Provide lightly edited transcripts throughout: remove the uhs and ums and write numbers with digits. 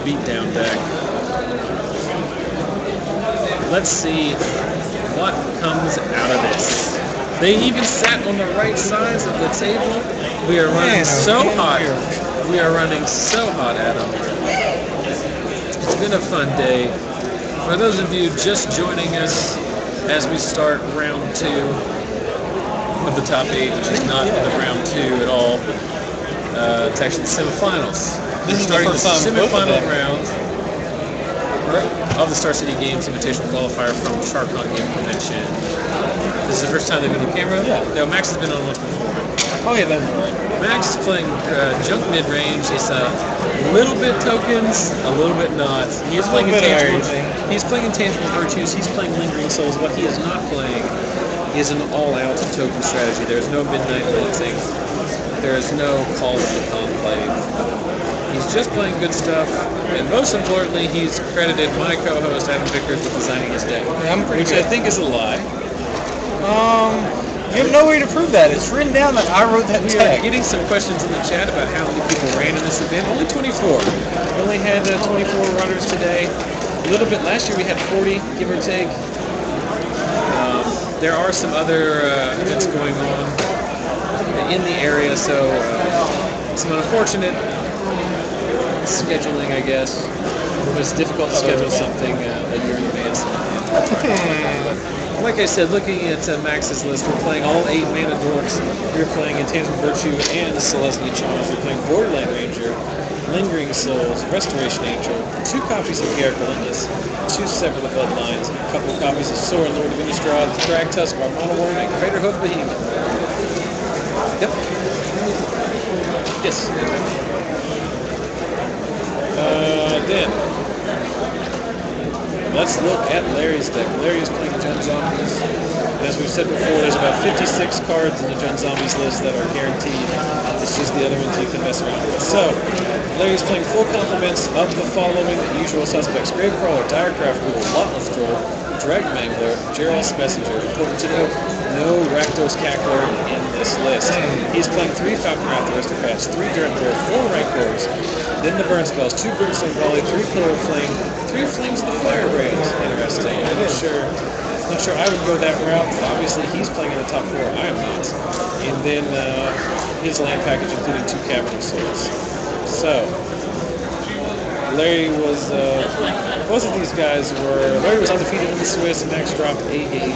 beatdown deck. Let's see what comes out of this. They even sat on the right sides of the table. We are running so hot. We are running so hot, Adam. It's been a fun day. For those of you just joining us as we start round 2 of the top 8, which is not the round 2 at all. It's actually the semifinals. This is starting the first time semifinal round of the Star City Games Invitational Qualifier from CharCon Game Convention. This is the first time they've been on camera? Yeah. No, Max has been on once before. Oh yeah, that's right. Max is playing Junk Midrange. He's a little bit tokens, a little bit not. He's playing intangible. He's playing intangible virtues. He's playing lingering souls. What he is not playing is an all-out token strategy. There's no midnight blitzing. There is no call of the conclave. He's just playing good stuff, and most importantly, he's credited my co-host Adam Vickers with designing his deck, which I think is a lie. You have no way to prove that. It's written down that I wrote that We deck. are getting some questions in the chat about how many people ran in this event. Only 24. We only had 24 runners today. A little bit last year we had 40, give or take. There are some other events going on in the area, so some unfortunate scheduling, I guess. It was difficult to schedule something a year in advance. Like I said, looking at Max's list, we're playing all 8 mana dorks. We're playing Intangible Virtue and Celestia Charms. We're playing Borderland Ranger, Lingering Souls, Restoration Angel, 2 copies of Garrett Relentless, 2 separate Bloodlines, a couple of copies of Sword, Lord of Innistrad, Drag Tusk, Armada Worm, and Crater Hoof Behemoth. Yep. Yes. Then, let's look at Larry's deck. Larry is playing Junk Zombies. And as we've said before, there's about 56 cards in the Junk Zombies list that are guaranteed. It's just the other ones you can mess around with. So, Larry's playing full complements of the following usual suspects: Gravecrawler, Direcraft Ghoul, Lotless Troll, Dragon Mangler, Gerald's Messenger. Important to note, no Rakdos Cackler in this list. He's playing 3 Falconwrath Aristocrats, 3 Dirtblur, 4 Rancors, then the Burn Spells, 2 Brimstone Volley, 3 Pillar of Flame, 3 Flames of the Firebrands. Interesting. I'm not sure I would go that route. Obviously, he's playing in the top 4. I am not. And then his land package, including 2 Cavern of Souls. So, Larry was, both of these guys were, Larry was undefeated in the Swiss, and Max dropped a game.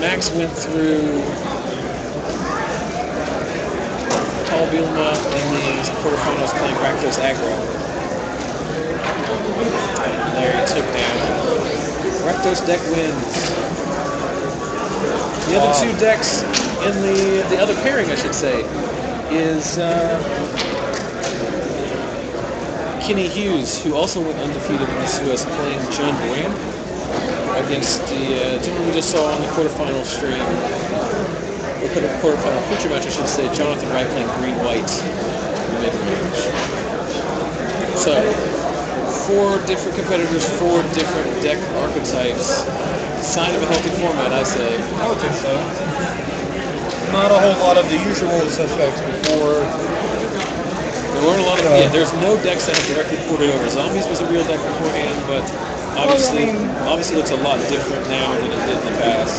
Max went through Tall Bielma in the quarterfinals playing Rakdos Aggro. Larry took down. Rakdos deck wins. The other 2 decks in the other pairing, I should say, is Kenny Hughes, who also went undefeated in the Swiss, playing John Graham against the gentleman we just saw on the quarterfinal stream. Or quarterfinal feature match, I should say, Jonathan Wright playing green-white mid-range. So, 4 different competitors, 4 different deck archetypes. Sign of a healthy format, I say. I would think so. Not a whole lot of the usual suspects before. There weren't a lot of there's no decks that have directly ported over. Zombies was a real deck beforehand, but obviously looks a lot different now than it did in the past.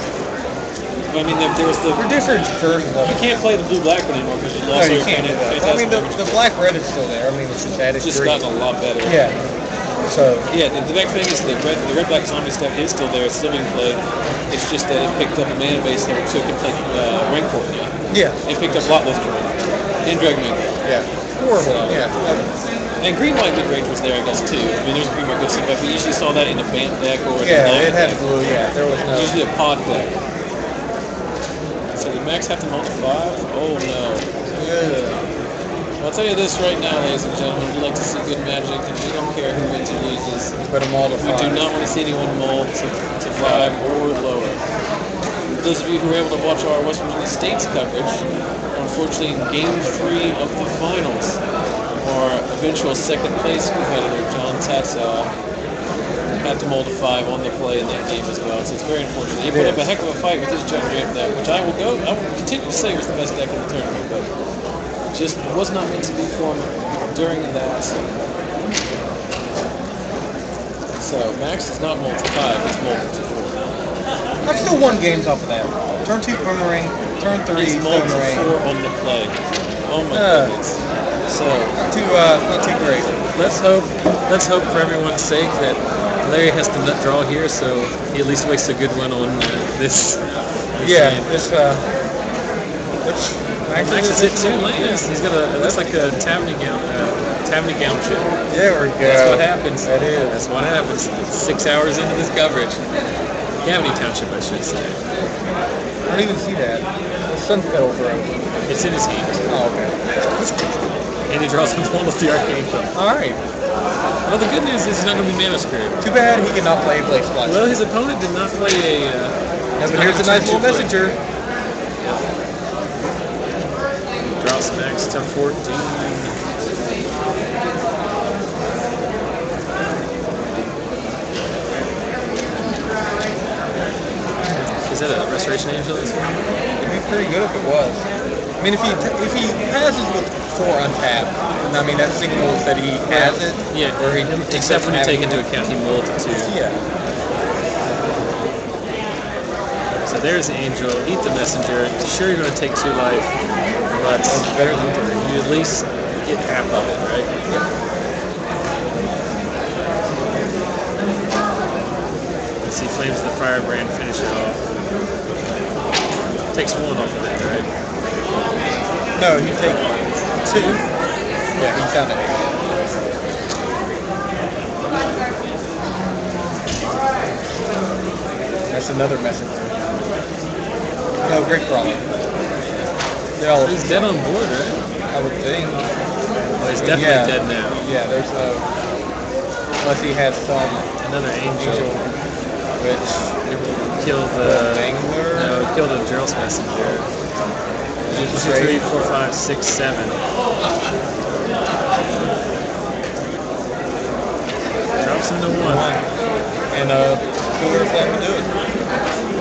But, I mean, there was the different versions of it. You can't play the blue-black one anymore because you lost your opponent. I mean, the black-red is still there. I mean, it's just added It's just gotten a lot better. Yeah. So yeah, the big thing is the red-black zombie stuff is still there. It's still being played. It's just that it picked up a mana base that so it can play Rancor now. Yeah. It picked up Lotless Troll and Dragon Mangler. Yeah. Horrible. So, yeah. And green-white mid-range was there, I guess, too. I mean, there's green-white good stuff, but you usually saw that in a band deck or a it had blue. Yeah, there was no. Usually a pod deck. So did Max have to multiply? Oh no. Yeah. I'll tell you this right now, ladies and gentlemen, we like to see good magic, and we don't care who wins or loses. Put them all to 5. We do not want to see anyone mull to 5 or lower. For those of you who were able to watch our West Virginia State's coverage, unfortunately, in Game 3 of the finals, our eventual second place competitor, John Tatsaw, had to mull to 5 on the play in that game as well, so it's very unfortunate. He put up a heck of a fight with his Junk Midrange deck, which I will continue to say was the best deck in the tournament, but just was not meant to be formed during that So Maxx is not multi-5, it's multi-4. I've still won games off of that. Turn 2 Boomerang, turn 3 He's Boomerang. multi-4 on the play. Oh my goodness. So not too great. let's hope for everyone's sake that Larry has the nut draw here, so he at least wastes a good one on this. Game. Maxx is at 2 lands. He's got that's like a Tammany gown chip. There we go. That's what happens. That is. That's what happens. 6 hours into this coverage. Tammany Township, I should say. I don't even see that. The sun petals are open. It's in his hand. Oh, okay. And he draws him one of the arcane club. Alright. Well, the good news is he's not going to be mana screwed. Too bad he cannot play Blade Splash. Well, his opponent did not play a... but here's a nice little messenger. Drops Maxx to 14. Is that a Restoration Angel? It'd be pretty good if it was. I mean, if he passes with 4 untapped, I mean that signals that he has it. Yeah. Or he except when you take into account he mulled to 2. Yeah. So there's the Angel. Eat the Messenger. Sure, you're going to take 2 life, but it's better than 3. You at least get half of it, right? Let's see, Flames the Firebrand, finish it off. Takes 1 off of that, right? No, you take 2. Yeah, he found it. That's another messenger. No, Great Crawler. He's dead on board, right? I would think. Well, he's definitely dead now. Yeah, there's unless he has some another angel, which killed the Angler. No, killed a Drill's Messenger. 2, 3, 4, 5, 6, 7. Drops him to 1. And Cooler Flame to do it.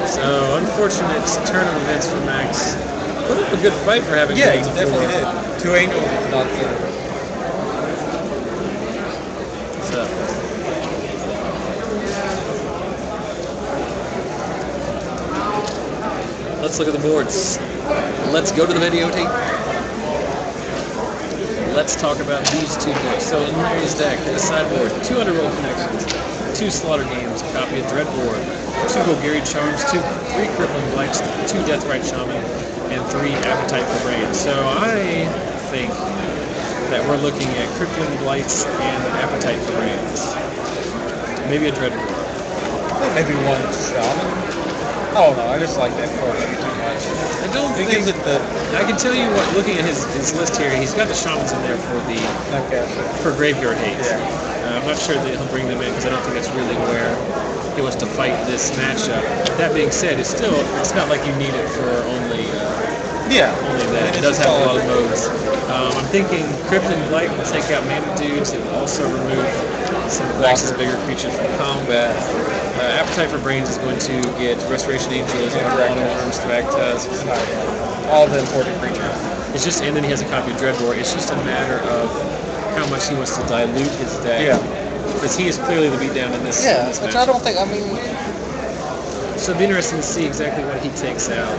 So unfortunate turn of events for Maxx. Put up a good fight for having. Yeah, he definitely did. 2 angels, not 3. So. Let's look at the boards. Let's go to the videotape. Let's talk about these 2 decks. So in Larry's deck, in the sideboard, 2 Underworld Connections, 2 Slaughter Games, a copy of Dreadboard, 2 Golgari Charms, 3 Crippling Blights, 2 Deathrite Shaman, and 3 Appetite for Brain. So I think that we're looking at Crippling Blights and Appetite for Brains. Maybe a Dreadboard. Maybe 1 Shaman. I don't know, I just like that card maybe too much. I don't think that I can tell you what, looking at his list here, he's got the Shamans in there for Graveyard Haze. Yeah. I'm not sure that he'll bring them in because I don't think that's really where he wants to fight this matchup. That being said, it's not like you need it for only that. It does have a lot of modes. I'm thinking Crippling Blight will take out mana dudes and also remove some of Maxx's bigger creatures from combat. Appetite for Brains is going to get Restoration Angels, Auto Arms, Thragtusk, all the important creatures. It's just, and then he has a copy of Dreadboard. It's just a matter of how much he wants to dilute his deck. Yeah. Because he is clearly the beatdown in this. Yeah, this which match. I don't think. I mean, so it'll be interesting to see exactly what he takes out.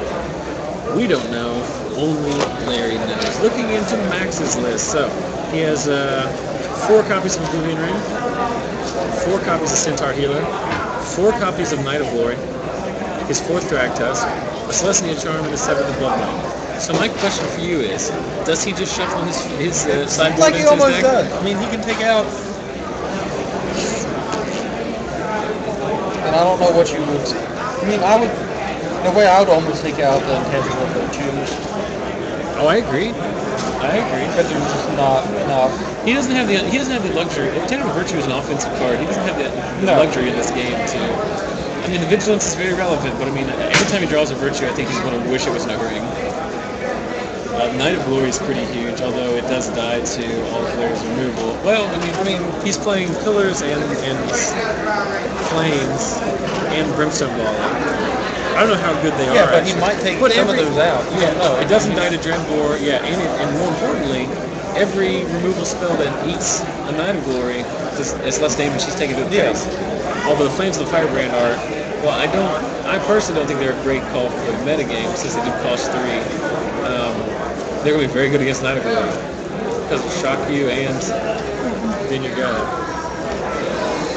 We don't know. Only Larry knows. Looking into Maxx's list, so he has 4 copies of Oblivion Ring, 4 copies of Centaur Healer, 4 copies of Night of Glory, his 4th Thragtusk, a Celestia Charm, and a 7th of Bloodline. So my question for you is, does he just shuffle his sideboard like he into his almost deck? does. I mean, he can take out. And I don't know what you would. I mean, the way I would almost take out the Intangible Virtues. Oh, I agree. Because there's just not enough. He doesn't have the luxury. Intangible Virtue is an offensive card. He doesn't have the luxury in this game to. I mean, the Vigilance is very relevant, but I mean, every time he draws a Virtue, I think he's going to wish it was Nuggering. Night of Glory is pretty huge, although it does die to all players' removal. Well, I mean, he's playing Pillars and Flames and Brimstone Ball. I don't know how good they are. Yeah, but he might take some of those out. You don't know. It doesn't die to Dreadboard. Yeah, and more importantly, every removal spell that eats a Night of Glory is less damage he's taking to the face. although the Flames of the Firebrand are, well, I personally don't think they're a great call for the metagame since they do cost 3. They're going to be very good against Night of Glory because of Shock You and then your guy.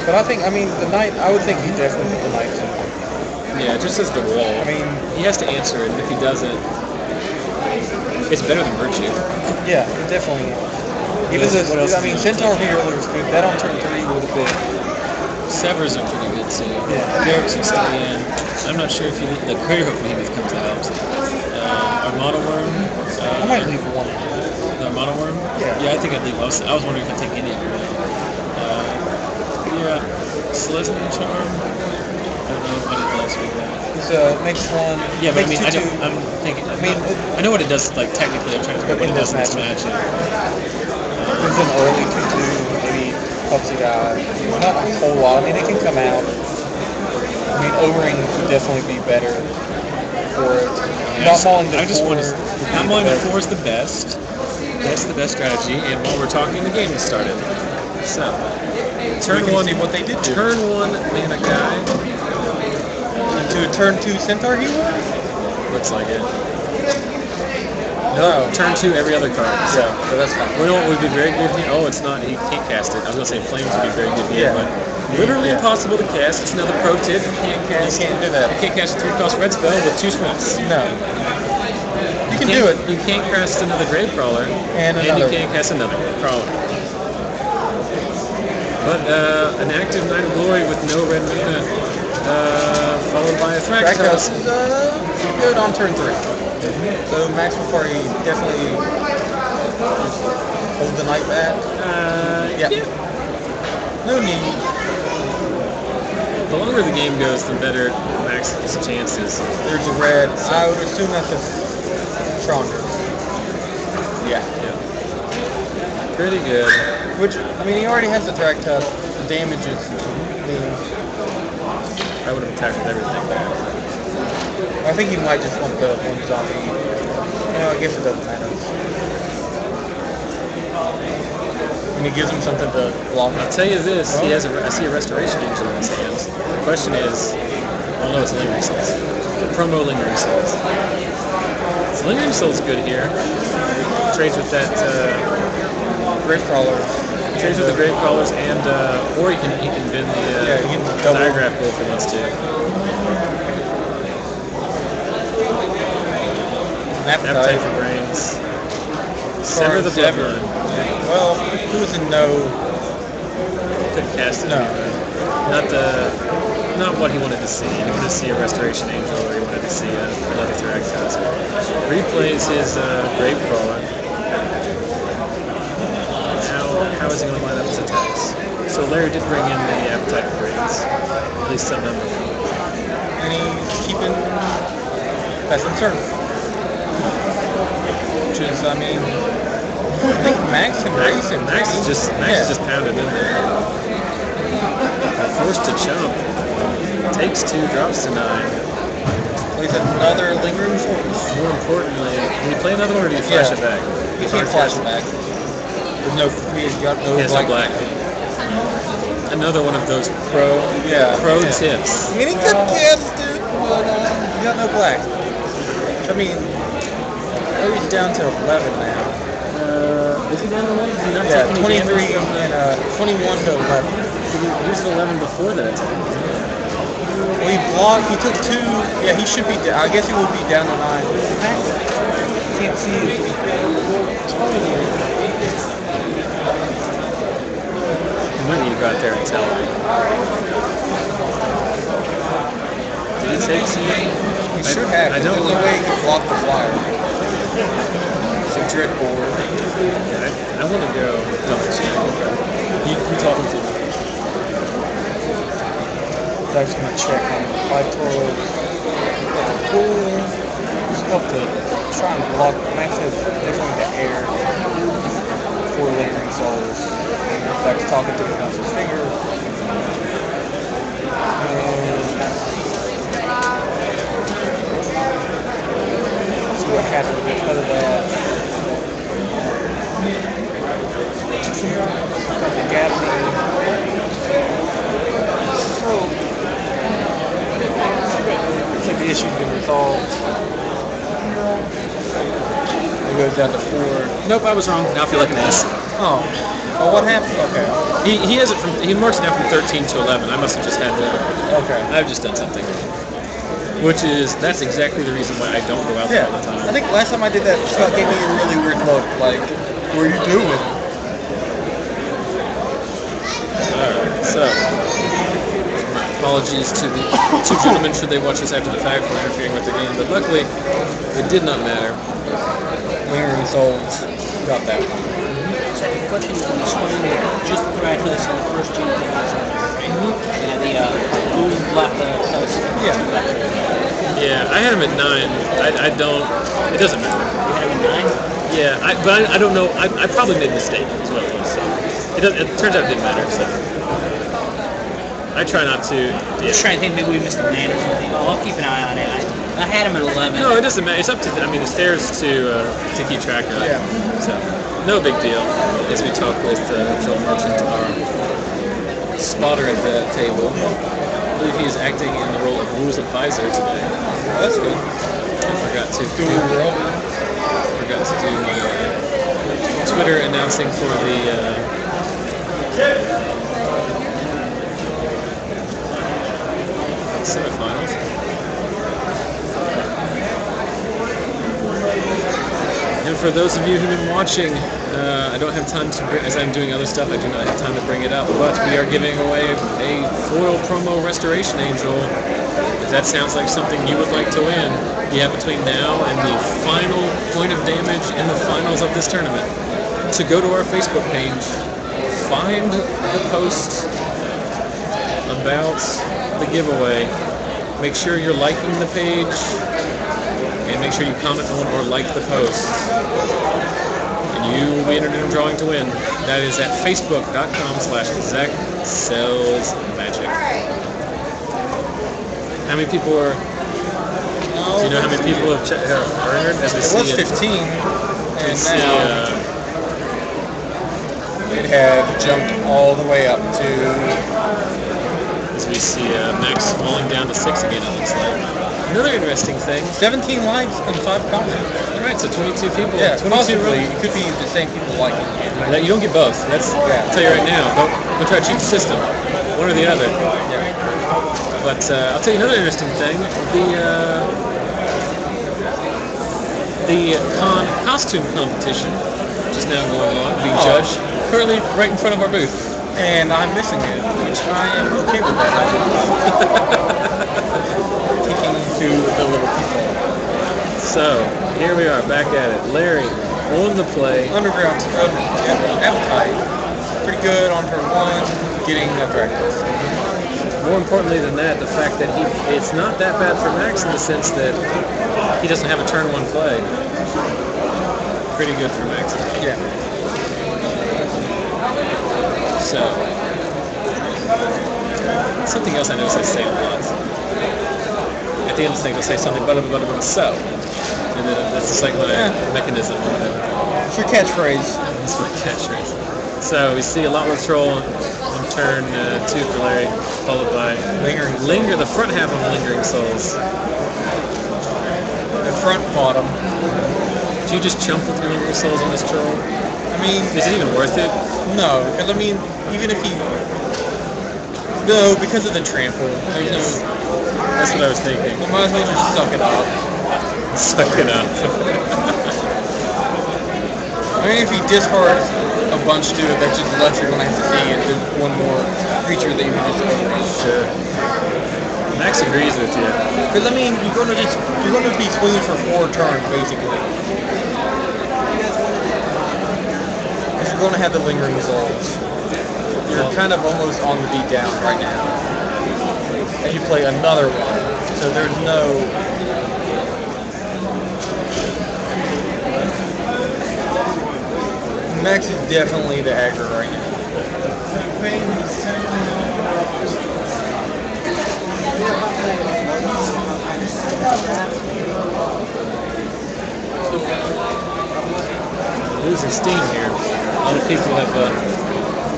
But I think, I mean, the Knight, I would think he definitely put the Knight in. Yeah, just as the wall. I mean, he has to answer it, and if he doesn't, it's better than Virtue. Yeah, it definitely is. Even though, I mean, Centaur Healer was good. That on turn 3 would have been. Severs are pretty good too. Yeah. Garrix can stay in. I'm not sure if you the Grave of Behemoth comes out. Armada Worm. I might leave one. The Armada Worm? Yeah. Yeah, I think I'd leave. I was wondering if I'd take any of your yeah. Celestial Charm. I don't know what it does with that. Makes one. Yeah, but I mean, I'm thinking. I know what it does. Like technically, I'm trying to figure out what it does in this match. It's an early 2/2, maybe helps you out. Not a whole lot. I mean, it can come out. I mean, Wotring would definitely be better for it. Not mauling the 4. Not mauling the 4 is the best. That's the best strategy. And while we're talking, the game has started. So, turn 1. See what they did. Turn 1, mana guy. To a turn 2 Centaur Healer? Looks like it. No. Turn 2 every other card. Yeah, so that's fine. You know what would be very good here? Oh, it's not. He can't cast it. I was going to say Flames would be very good here, but literally impossible to cast. It's another pro tip. You can't do that. You can't cast a 3-cost red spell with 2 swamps. No. You can do it. You can't cast another Gravecrawler, and you can't cast another Crawler. But an active Night of Glory with no red mana, followed by a Thrax is good on turn 3. So Maxx Turner definitely hold the Knight back. Yeah. No need. The longer the game goes, the better Max's chances. There's a red. I would assume that's a stronger. Yeah. Pretty good. Which, I mean, he already has the track tough. The damage is, I mean, I would have attacked with everything back. I think he might just want the 1 zombie. You know, I guess it doesn't matter. And he gives him something to block. I'll tell you this, I see a Restoration Angel in his hands. The question is, oh no, it's a Lingering Souls. The promo Lingering Souls. So Lingering Souls good here. Trades with that Gravecrawler. Trades with the Gravecrawlers, and or he can bend the diagraph if he wants to. Appetite for Brains. Sever the Bloodline. Well, he was in no. Couldn't cast it. No. Not what he wanted to see. He wanted to see a Restoration Angel, or he wanted to see another Thrax. Replays his Gravecrawler. How is he going to line up his attacks? So Larry did bring in the Appetite for Brains. At least some number. And he's keeping Pest and Surf. Which is, I mean, I think Maxx can race him. Maxx is just pounded in there. Forced to jump. Takes 2, drops to 9. Plays another Lingering Souls. More importantly, can you play another one or do you flash it back? You can't flash it back. There's no, he's got no black. Another one of those pro tips. I mean, he could cast it, but he got no black. I mean, he's down to 11 now. Is he down to 11? Yeah, 23 and 21 to 11. He was at 11 before that. Well, he blocked. He took 2. Yeah, he should be down. I guess he will be down to 9. Can't see it. When you got there and tell him. Did he take some? He should have. I don't know the way he can block the flyer. It's a dread board. Yeah, I want to go double check. You talking to me? I was going to check on the 5 toros. Just help to try and block. Maxx has definitely the air for Lingering Souls. Like talking to him about his finger. See what happens with none of that. Got the gap. So down to 4. Nope, I was wrong. Now I feel like an ass. Oh. Oh, what happened? Okay. He has it from, he marks it down from 13 to 11. I must have just had to, Okay. I've just done something. That's exactly the reason why I don't go out there all the time. I think last time I did that, Scott gave me a really weird look, like, what are you doing? Alright, so, apologies to the 2 gentlemen should they watch this after the fact for interfering with the game, but luckily, it did not matter. Lingering Souls got that one. So the question is swimming just prior to this on the first 2 things. Yeah, the blue and black post. Yeah, I had him at 9. I don't, it doesn't matter. You had him at 9? Yeah, but I don't know, I probably made a mistake, is what it was, so. It turns out it didn't matter, so. I try not to. I'm just trying to think maybe we missed a man or something. Oh, I'll keep an eye on it. I had him at 11. No, it doesn't matter. It's up to, I mean, it's theirs to keep track of. Yeah. So, no big deal. As we talk with Joel Merchant, our spotter at the table. I believe he is acting in the role of rules advisor today. That's good. I forgot to do Twitter announcing for the semifinals. And for those of you who've been watching, I don't have time to, as I'm doing other stuff, I do not have time to bring it up, but we are giving away a foil promo Restoration Angel. If that sounds like something you would like to win, you have between now and the final point of damage in the finals of this tournament to go to our Facebook page, find the post about the giveaway, make sure you're liking the page, and make sure you comment on or like the post. And you will be entered in a drawing to win. That is at facebook.com/ZachSellsMagic. How many people are... Do you know how many people have earned? As we It was 15, and now it had jumped all the way up to... As we see Max falling down to 6 again, it looks like. Another interesting thing. 17 likes and 5 comments. All right, so 22 people. Yeah, 22 possibly. It could be the same people liking it. Now, you don't get both. That's, I'll tell you right now. Don't try to cheat the system. One or the other. Yeah. But I'll tell you another interesting thing. The costume competition, which is now going on, being judged, currently right in front of our booth. And I'm missing it, which I am okay with that. Kicking to the little people. So, here we are, back at it. Larry on the play. Underground appetite. Pretty good on turn 1, getting attractive. More importantly than that, the fact that it's not that bad for Max in the sense that he doesn't have a turn 1 play. Pretty good for Max. Yeah. So, something else I notice I say a lot. At the end of the thing, they'll say something, so. And then that's just like my mechanism. It's your catchphrase. It's my catchphrase. So, we see a lot more troll on turn 2 for Larry, followed by the front half of Lingering Souls. The front bottom. Did you just chump with Lingering Souls on this troll? I mean... Is it even worth it? No, because I mean, even if he... No, because of the trample. Yes. That's what I was thinking. You might as well just suck it up. Suck it up. I mean, if he discards a bunch to it, that's just less you're going to have to see into one more creature that you can just overrun. Sure. Max agrees with you. Because I mean, you're going to be swinging for 4 turns basically. Because you're going to have the Lingering Souls. You're kind of almost on the beat down right now. And you play another one, so there's no... Max is definitely the aggro right now. Losing steam here. A lot of people have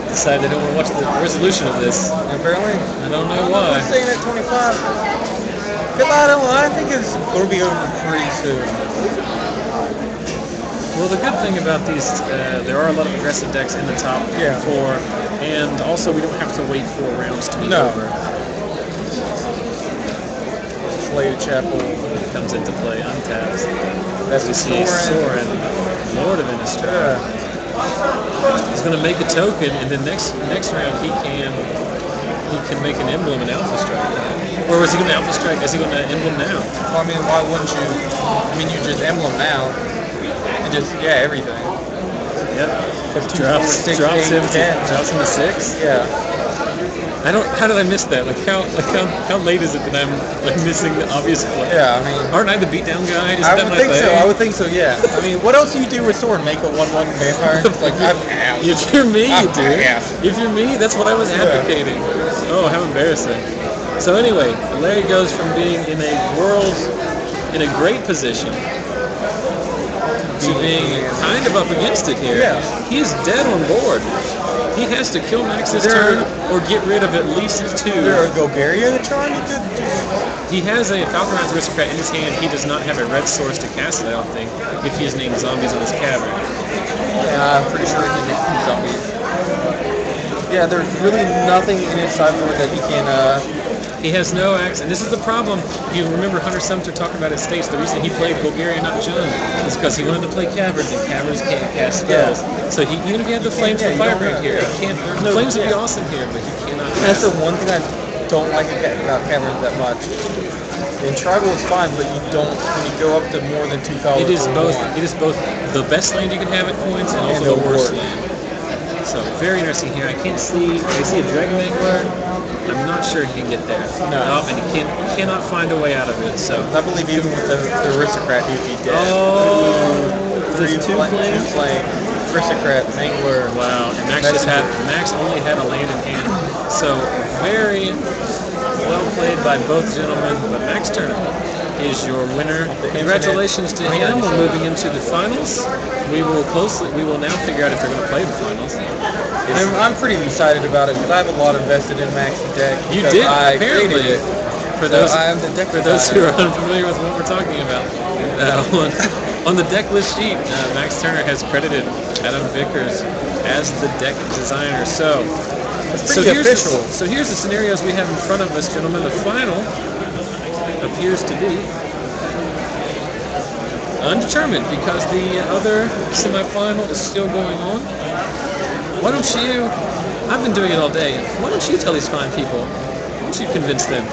decided they don't want to watch the resolution of this. Apparently. I don't know why. I'm staying at 25. Because I think it's going to be over pretty soon. Well, the good thing about these, there are a lot of aggressive decks in the top Yeah. 4, and also we don't have to wait 4 rounds to be No. over. Slade Chapel. Comes into play untapped. That's We a see Soren, Lord of Innistrad. Yeah. He's going to make a token, and then next round he can make an emblem and Alpha Strike. Or is he going to Alpha Strike? Is he going to emblem now? Well, I mean, why wouldn't you? I mean, you just emblem now and just everything. Yep. Because Drops him to 6. Yeah. How did I miss that? How late is it that I'm missing the obvious play? Yeah, I mean, aren't I the beatdown guy? Isn't I that would my think thing? so. I would think so. Yeah. I mean, what else do you do with Sword? Make a 1/1 vampire? Like, if you're me, you do. Yeah. If you're me, that's what I was advocating. Oh, how embarrassing. So anyway, Larry goes from being in a great position to being kind of up against it here. Yeah. He's dead on board. He has to kill Max this turn or get rid of at least 2. Is there a Golgaria that's trying to do? He has a Falconized Aristocrat in his hand. He does not have a red source to cast it, I don't think, if he has named zombies in his cavern. Yeah, I'm pretty sure he can zombies. Yeah, there's really nothing in his sideboard that he can. He has no axe, and this is the problem. You remember Hunter Sumter talking about his states. The reason he played Bulgaria, not Junk, is because he wanted to play caverns, and caverns can't cast spells. So even if he had the flames and firebrand here, he can't. Flames would be awesome here, but he cannot. That's the one thing I don't like about caverns that much. In tribal it's fine, but you don't when you go up to more than 2,000. It is both the best land you can have at points and also the worst land. So very interesting here. I see a Dragon Angler. I'm not sure he can get there. No. And he cannot find a way out of it. So I believe even with the aristocrat, he'd be dead. Oh, Three flames. Aristocrat, Angler. Wow, and Max only had a land in hand. So very well played by both gentlemen. But Maxx Turner is your winner. Congratulations to him on moving into the finals. We will now figure out if they're going to play the finals. I'm pretty excited about it because I have a lot invested in Max's deck. You did, I apparently. created it. For those who are designer. unfamiliar with what we're talking about, on the deck list sheet, Maxx Turner has credited Adam Vickers as the deck designer. So here's the scenarios we have in front of us, gentlemen. The final appears to be undetermined because the other semifinal is still going on. Why don't you? I've been doing it all day. Why don't you tell these fine people? Why don't you convince them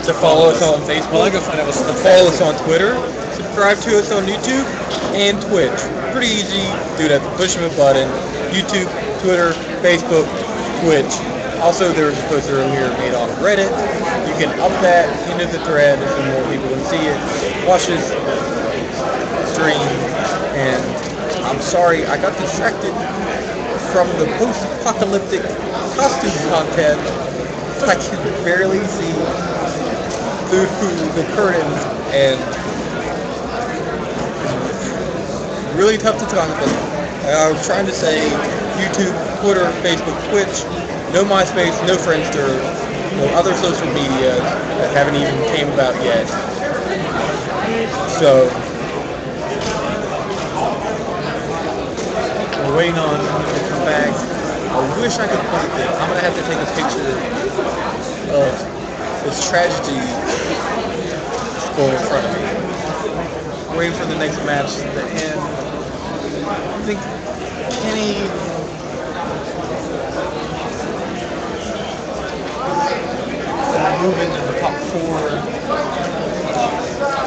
To follow us on Facebook. Well, I go find out what's To follow us on Twitter. Subscribe to us on YouTube and Twitch. Pretty easy. Do it at the push of a button. YouTube, Twitter, Facebook, Twitch. Also, there was a post earlier made on Reddit. You can up that into the thread so more people can see it. Watch this stream. And I'm sorry, I got distracted from the post-apocalyptic costume contest. I can barely see through the curtains, and it's really tough to talk about. I was trying to say YouTube, Twitter, Facebook, Twitch, no MySpace, no Friendster, no other social media that haven't even came about yet. So we're waiting on him to come back. I wish I could point it. I'm gonna have to take a picture of this tragedy going in front of me. Waiting for the next match to end. I think Kenny move into the top 4.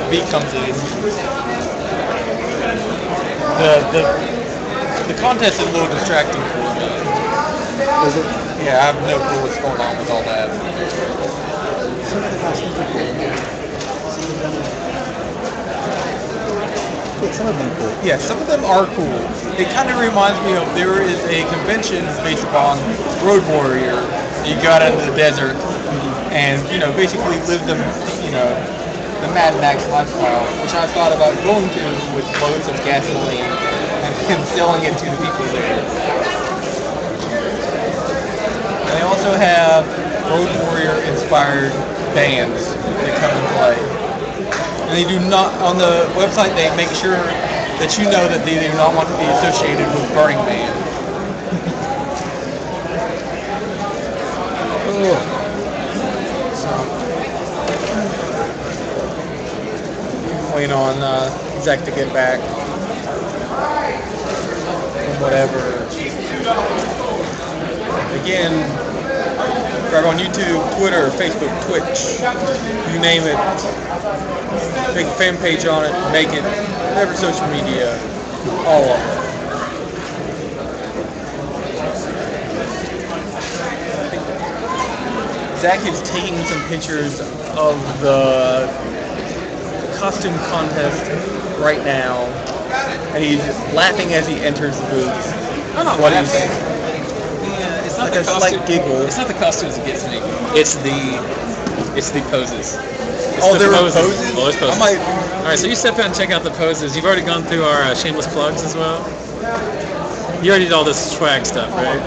The beat comes in. The contest is a little distracting for me. Is it? Yeah, I have no clue what's going on with all that. Some of them cool. Yeah, some of them are cool. It kind of reminds me of there is a convention based upon Road Warrior. You go out into the desert and, basically live the Mad Max lifestyle, which I thought about going to with loads of gasoline and selling it to the people there. They also have Road Warrior inspired bands that come and play. And they do not, on the website, they make sure that you know that they do not want to be associated with Burning Man. Waiting on Zach to get back from whatever. Again, subscribe on YouTube, Twitter, Facebook, Twitch, you name it. Make a fan page on it, make it, whatever social media, all of it. Zach is taking some pictures of the costume contest right now, and he's laughing as he enters the booth. I'm not What do you laughing. think? It's not Like the a slight costume. giggle. It's not the costumes that gets me. It's the poses. It's Oh, the there were poses? Oh, there's poses. I might- All right, so you step out and check out the poses. You've already gone through our shameless plugs as well. You already did all this swag stuff, right?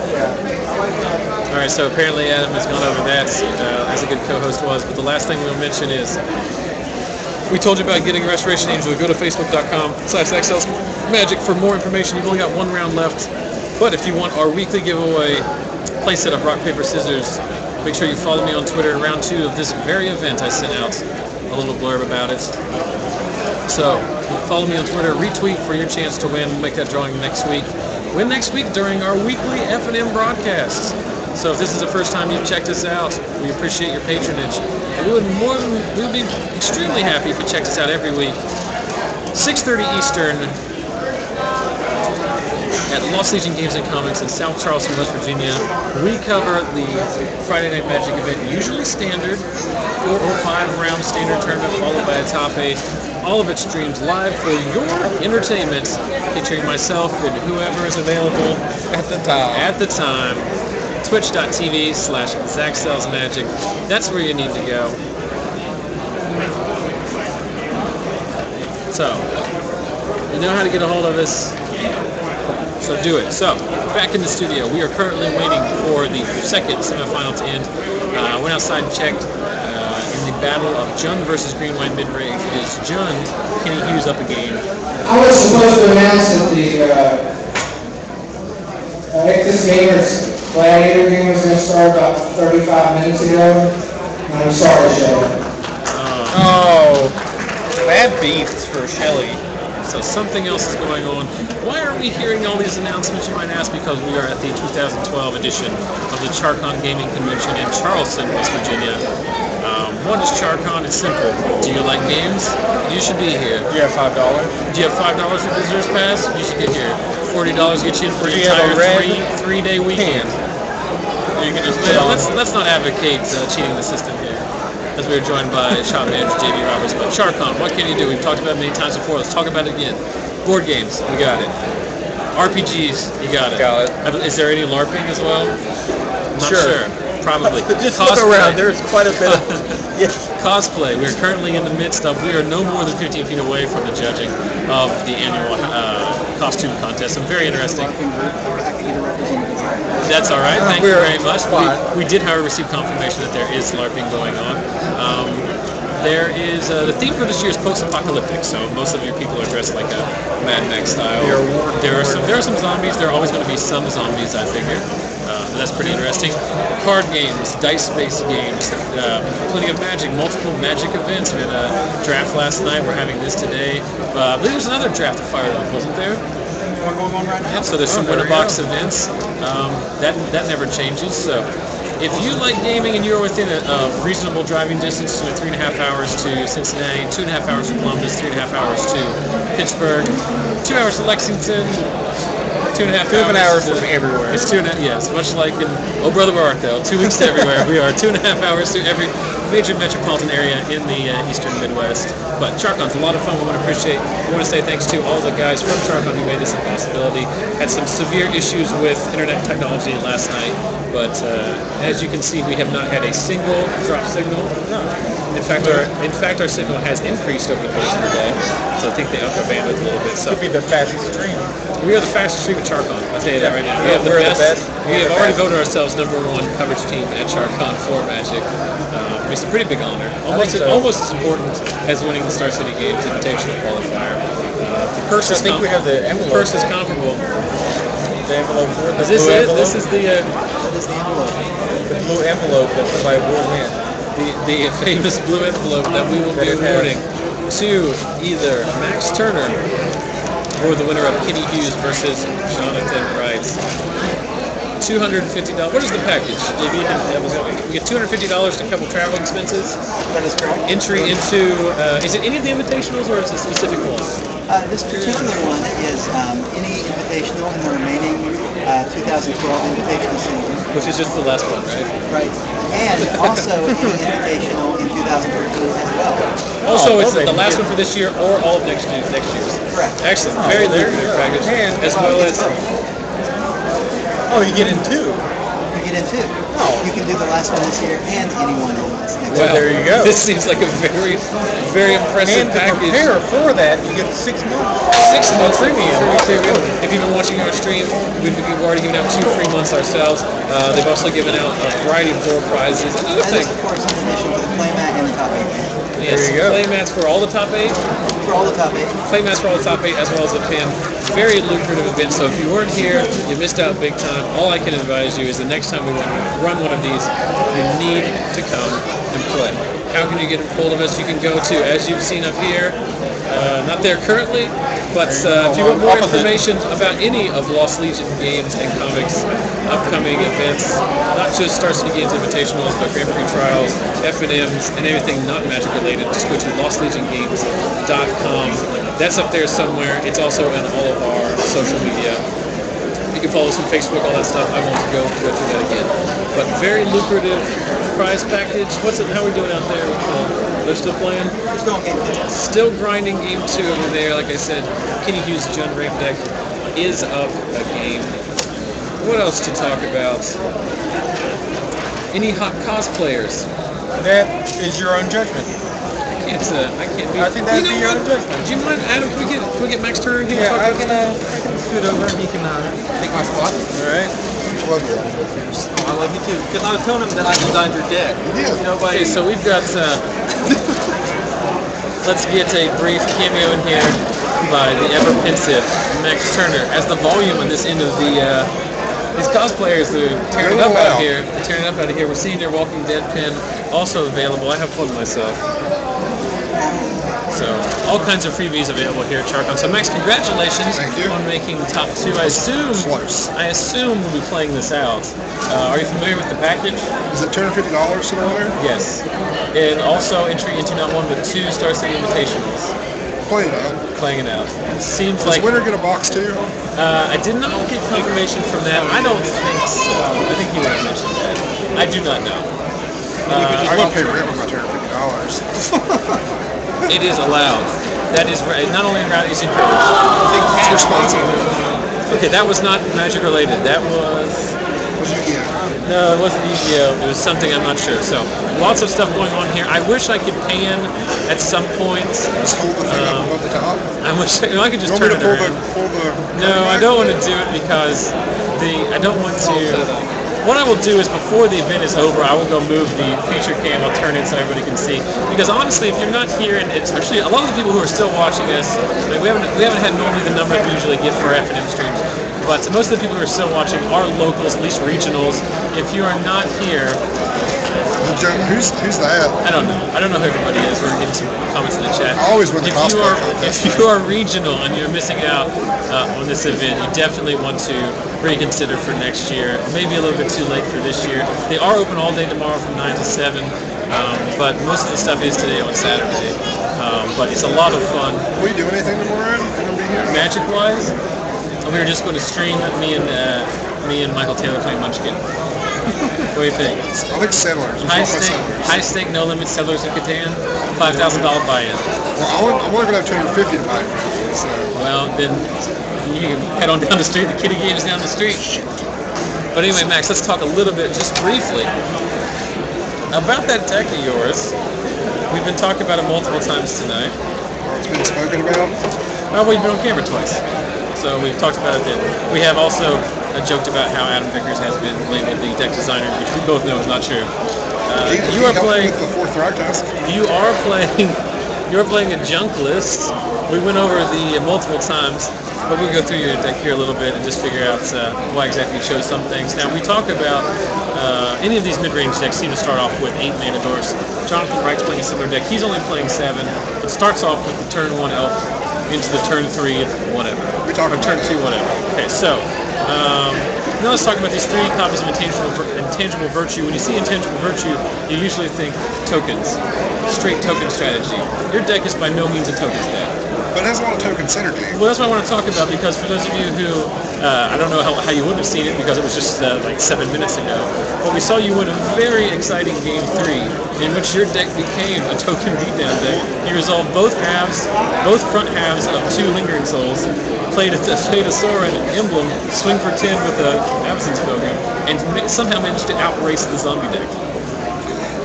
All right, so apparently Adam has gone over that as a good co-host was. But the last thing we'll mention is we told you about getting a Restoration Angel. Go to facebook.com/XLsMagic for more information. You've only got one round left. But if you want our weekly giveaway play set of rock, paper, scissors, make sure you follow me on Twitter in round 2 of this very event. I sent out a little blurb about it. So follow me on Twitter, retweet for your chance to win. We'll make that drawing next week. Win next week during our weekly F&M broadcasts. So if this is the first time you've checked us out, we appreciate your patronage. And we would be extremely happy if you checked us out every week. 6:30 Eastern at Lost Legion Games and Comics in South Charleston, West Virginia. We cover the Friday Night Magic event, usually standard, 4 or 5 round standard tournament followed by a top 8. All of it streams live for your entertainment, featuring myself and whoever is available At the time. at the time. Twitch.tv/ZachSellsMagic. That's where you need to go. So, you know how to get a hold of us. So do it. So, back in the studio. We are currently waiting for the second semifinal to end. I went outside and checked. In the battle of Junk versus Green White Midrange, it is Junk. Kenny Hughes up again. I was supposed to announce that the Ictus Gamers Gladiator game was going to start about 35 minutes ago. And I'm sorry, Shelley. Oh, bad beats for Shelly. So something else is going on. Why are we hearing all these announcements, you might ask? Because we are at the 2012 edition of the CharCon Gaming Convention in Charleston, West Virginia. What is CharCon? It's simple. Do you like games? You should be here. You have $5. Do you have $5 for visitors pass? You should get here. $40 gets you in for Do an you have a entire red three-day weekend. You can just put Well, on. let's not advocate cheating the system here, as we are joined by shop manager JD Roberts. But CharCon, what can you do? We've talked about it many times before. Let's talk about it again. Board games, we got it. RPGs, you got it. Got it. Is there any LARPing as well? Not Sure. Probably. Just look around. There's quite a bit of. Yes. Cosplay. We're currently in the midst of. We are no more than 15 feet away from the judging of the annual costume contest. So very interesting. That's all right. Thank you very much. We did, however, receive confirmation that there is LARPing going on. There is the theme for this year is post-apocalyptic, so most of your people are dressed like a Mad Max style. There are some zombies. There are always going to be some zombies, I figure. But that's pretty interesting. Card games, dice-based games, plenty of Magic, multiple Magic events. We had a draft last night. We're having this today. I believe there's another draft fired up, wasn't there? One going on right now. Yeah, so there's some winter box events. That never changes. So if you like gaming and you're within a reasonable driving distance, 3.5 hours to Cincinnati, 2.5 hours to Columbus, 3.5 hours to Pittsburgh, 2 hours to Lexington, 2.5 hours from everywhere. It's 2.5. Yes, much like in Oh Brother Bar, though. 2 weeks to everywhere. We are 2.5 hours to every major metropolitan area in the eastern Midwest. But CharCon's a lot of fun. We want to say thanks to all the guys from CharCon who made this a possibility. Had some severe issues with internet technology last night, but as you can see, we have not had a single drop signal. No. In fact, our signal has increased over the course of the day, so I think they upped our bandwidth a little bit. So Could be the fastest stream. we are the fastest stream at CharCon. I'll tell you that right now. We Yeah, have the we're the best. best. We have already voted ourselves #1 coverage team at CharCon for Magic. It's a pretty big honor. Almost think so. almost as important as winning the Star City Games Invitational Qualifier. The purse is I think we have the envelope. purse is comparable. The envelope for it. Is this blue it? envelope. This is the The blue envelope that somebody will win. the famous blue envelope that we will be awarding to either Maxx Turner or the winner of Kenny Hughes versus Jonathan Wright. $250. What is the package? We get $250 to cover travel expenses. That is correct. Entry into is it any of the invitationals or is it a specific one? This particular one is any invitational in the remaining 2012 invitational season. Which is just the last one, right? Right. And also any invitational in 2013 as well. Also, it's the last one for this year or all of next year's. Correct. Excellent. Very lucrative package. And as well as oh, you get in two. You get in two. Oh. You can do the last one this year and anyone else next well, year. there you go. This seems like a very, very impressive And to package. prepare for that, you get 6 months. 6 months premium. If you've been watching our stream, we've already given out 2 free months ourselves. They've also given out a variety of door prizes. Another And thing. this, of course, is in addition to the playmat and the top 8. Yes, There you go. play mats for all the top 8. For all the top 8. Play mats for all the top 8 as well as a pin. Very lucrative event. So if you weren't here, you missed out big time. All I can advise you is the next time we run one of these, you need to come and play. How can you get a hold of us? You can go to, as you've seen up here, not there currently, but if you want more information about any of Lost Legion games and comics, upcoming events, not just Star City Games Invitationals, but Grand Prix Trials, F&Ms, and everything not Magic related, just go to lostlegiongames.com. That's up there somewhere. It's also in all of our social media. You can follow us on Facebook, all that stuff. I won't go through that again. But very lucrative prize package. How are we doing out there? They're still playing? We're still on game 2. Still grinding game 2 over there. Like I said, Kenny Hughes' Jund Rape deck is up a game. What else to talk about? Any hot cosplayers? That is your own judgment. I can't be. I think that'd be your own judgment. Do you mind, Adam? Can we get Maxx Turner in here? Yeah, I can scoot over and he can take my spot. All right. Love you. I love you too. Because I was telling him that I designed your deck. Nobody. Okay, so we've got. Let's get a brief cameo in here by the ever-pensive Maxx Turner as the volume on this end of the. These cosplayers, they're tearing it up out here. They're tearing it up out of here. We're seeing their Walking Dead pin also available. I have fun myself. So, all kinds of freebies available here at CharCon. So, Max, congratulations on making the top 2. I assume we'll be playing this out. Are you familiar with the package? Is it $250 to the winner? Yes. And also entry into not 1 but 2 Star City Invitationals. Playing it out. Playing it out. It seems Does like the winner get a box too? I did not get confirmation from that. I don't think so. I think he would have mentioned that. I do not know. I would pay rent with my $250. It is allowed. That is not only allowed, it's encouraged. It's responsible. Okay, that was not Magic related. That was. No, it wasn't EGO. It was something I'm not sure. So, lots of stuff going on here. I wish I could pan at some point. Just hold the thing up above the top. I wish I could just You turn want it me to around. pull the No, I don't want to do it because I don't want to. What I will do is before the event is over, I will go move the feature cam. I'll turn it so everybody can see. Because honestly, if you're not here, and especially a lot of the people who are still watching us, like we haven't had normally the number we usually get for F&M streams. But most of the people who are still watching are locals, at least regionals. If you are not here, Who's that? I don't know. I don't know who everybody is. We're getting some comments in the chat. I always win the cosplay contest. If you are regional and you're missing out on this event, you definitely want to reconsider for next year. Maybe a little bit too late for this year. They are open all day tomorrow from 9 to 7, but most of the stuff is today on Saturday. But it's a lot of fun. Will you do anything tomorrow? Magic-wise, we were just going to stream me and Michael Taylor playing Munchkin. What do you think? I think Settlers. High stake, no limit Settlers in Catan, $5,000 buy-in. Well, I'm only going to have $250 to buy it. So. Well, then you can head on down the street. The kiddie game's down the street. But anyway, Max, let's talk a little bit, just briefly, about that deck of yours. We've been talking about it multiple times tonight. It's been spoken about? Oh, we've been on camera twice. So we've talked about it then. We have also joked about how Adam Vickers has been labeled the deck designer, which we both know is not true. You are playing. With the 4th Thrag Task. You are playing a junk list we went over the multiple times, but we'll go through your deck here a little bit and just figure out why exactly you chose some things. Now, we talk about any of these mid-range decks seem to start off with 8 mana dwarfs. Jonathan Wright's playing a similar deck. He's only playing 7. It starts off with the turn 1 elf into the turn 3 whatever. We talked or turn 2 whatever. Okay, so now let's talk about these 3 copies of Intangible Virtue. When you see Intangible Virtue, you usually think tokens, straight token strategy. Your deck is by no means a tokens deck. But it has a lot of token synergy. Well, that's what I want to talk about, because for those of you who, I don't know how you wouldn't have seen it because it was just like 7 minutes ago, but we saw you win a very exciting Game 3 in which your deck became a token beatdown deck. You resolved both front halves of 2 Lingering Souls, played a Sorin emblem, swing for 10 with an Absence Token, and somehow managed to outrace the zombie deck.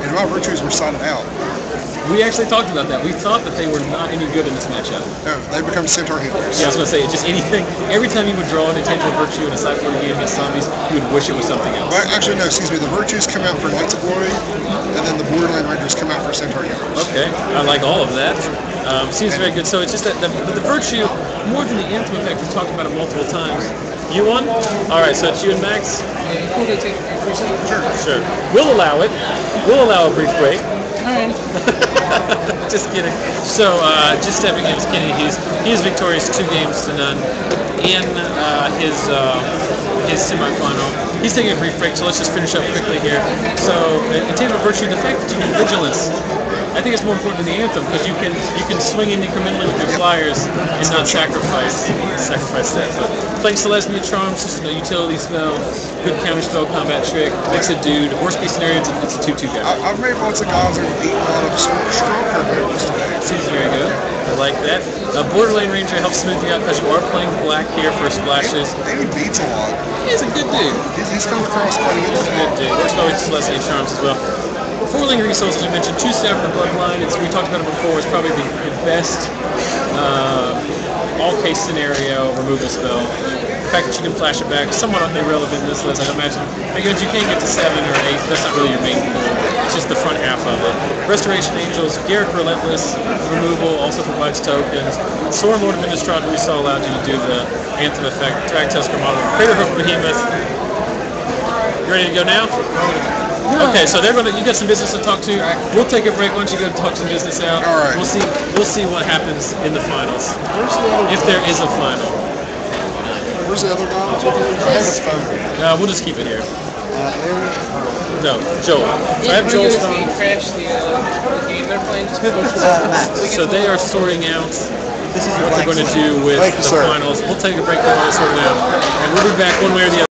And my virtues were sided out. We actually talked about that. We thought that they were not any good in this matchup. No, they become Centaur healers. Yeah, I was going to say, just anything, every time you would draw an Intangible Virtue in a side 40 game against zombies, you would wish it was something else. Well, actually, no, excuse me. The virtues come out for Knights of Glory, and then the Borderland Rangers come out for Centaur healers. Okay, I like all of that. Seems very good. So it's just that the Virtue, more than the Anthem effect, we've talked about it multiple times. You won? Alright, so it's you and Max? Cool to take a brief second. Sure. We'll allow it. We'll allow a brief break. Alright. Just kidding. So, just stepping in, Skinny, he's victorious 2 games to none in his semifinal. He's taking a brief break, so let's just finish up quickly here. So, Intangible Virtue, the fact that you can Vigilance, I think it's more important than the Anthem, because you can swing in incrementally with your flyers and not sacrifice that. But playing Celestia Charms, just a utility spell, good counter spell combat trick, makes a dude. Worst case scenario, it's a 2/2 guy. I've made lots of guys and beaten a lot of stronger moves today. Seems very good. I like that. Borderland Ranger helps smooth you out because you are playing black here for splashes. And he beats a lot. He's a good dude. He's come across quite easily. Good dude. Works always Celestia Charms as well. 4 Lingering Souls, as we mentioned, 2 Staff in the Bloodline. We talked about it before. It's probably the best all-case scenario removal spell. The fact that you can flash it back is somewhat irrelevant in this list, I'd imagine. Because you can't get to 7 or 8. That's not really your main pool. It's just the front half of it. Restoration Angels, Garrick Relentless removal also provides tokens. Sorin Lord of Innistrad we saw allowed you to do the Anthem effect. Drag Tusker model. Crater Hoof Behemoth. You ready to go now? Okay, so you got some business to talk to. We'll take a break. Why don't you go talk some business out? All right. We'll see what happens in the finals. If there is a final. Where's the other guy? I have his phone. We'll just keep it here. No, Joel. I have Joel's phone. Crash the game they're playing. So they are sorting out This is what they're going to do with the finals. We'll take a break while they sort it out. And we'll be back one way or the other.